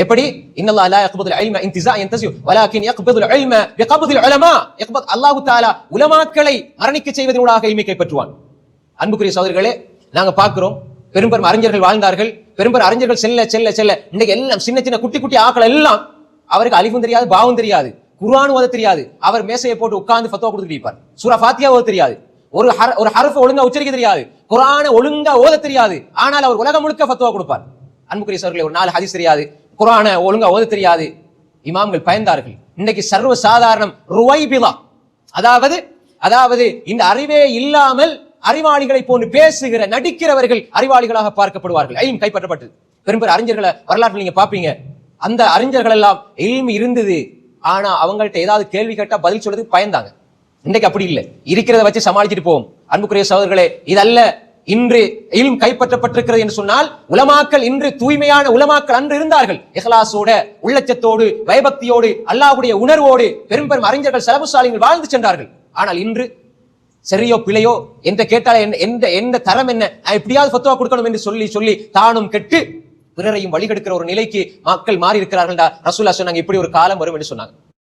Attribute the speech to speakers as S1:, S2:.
S1: எப்படி? இன்னல்லாஹ் லா யக்பதுல் இல்ம இன்திஸாஅன் யன்தஸியு வலாகின் யக்பதுல் இல்ம பிகப்தில் உலமா. அல்லாஹ் தஆலா உலமாக்களை மரணிக்க செய்வதனூடாக இல்மை கைப்பற்றுவான். அன்புக்குரிய சகோதரர்களே, நாங்க பார்க்கிறோம் பெரும்பெரும் அறிஞர்கள் வாழ்ந்தார்கள். பெரும்பெரும் அறிஞர்கள் செல்ல செல்ல செல்ல இன்னைக்கு எல்லாம் சின்ன சின்ன குட்டி குட்டி ஆக்கள் எல்லாம் அவருக்கு அலிஃபும் தெரியாது, பாவும் தெரியாது, குர்ஆன் ஓத தெரியாது. அவர் மேசையை போட்டு உட்கார்ந்து ஃபத்வா கொடுத்துட்டு இருப்பார். சூரா ஃபாத்திஹா ஓத தெரியாது, ஒரு ஹர்ஃப் ஒழுங்கா உச்சரிக்க தெரியாது, குர்ஆனை ஒழுங்கா ஓத தெரியாது. ஆனால் அவர் உலகம் முழுக்க ஃபத்வா கொடுப்பார். அன்புக்குரிய சகோதரர்களே, ஒரு 4 ஹதீஸ் தெரியாது, குர்ஆனை ஒழுங்கா ஓத தெரியாது. இமாம்கள் பயந்தார்கள். இன்னைக்கு சர்வ சாதாரணம் ருவைபிலா, அதாவது இந்த அறிவே இல்லாமல் அறிவாளிகளை போன்று பேசுகிற நடிக்கிறவர்கள் அறிவாளிகளாக பார்க்கப்படுவார்கள். இல்ம் கைப்பற்றப்பட்டது. பெரும்பெரும் அறிஞர்களை வரலாற்றில் நீங்க பாப்பீங்க. அந்த அறிஞர்கள் எல்லாம் இல்ம் இருந்தது, ஆனா அவங்கள்ட்ட ஏதாவது கேள்வி கேட்டா பதில் சொல்றதுக்கு பயந்தாங்க. இன்னைக்கு அப்படி இல்லை, இருக்கிறத வச்சு சமாளிச்சுட்டு போவோம். அன்புக்குரிய சகோதரர்களே, இதல்ல இன்று இல்ம் கைப்பற்றப்பட்டிருக்கிறது என்று சொன்னால், உலமாக்கள் இன்று தூய்மையான உலமாக்கள் அன்று இருந்தார்கள். இஹ்லாஸோட, உள்ளச்சத்தோடு, பயபக்தியோடு, அல்லாஹ்வுடைய உணர்வோடு பெரும் அறிஞர்கள் சலபுசாலிகள் வாழ்ந்து சென்றார்கள். ஆனால் இன்று சரியோ பிழையோ என்ற கேட்டால் எந்த தரம் என்ன, எப்படியாவது ஃபத்வா கொடுக்கணும் என்று சொல்லி சொல்லி தானும் கெட்டு பிறரையும் வழிகெடுக்கிற ஒரு நிலைக்கு மக்கள் மாறி இருக்கிறார்கள். ரசூலுல்லாஹ் சொன்னாங்க, இப்படி ஒரு காலம் வரும் என்று சொன்னாங்க.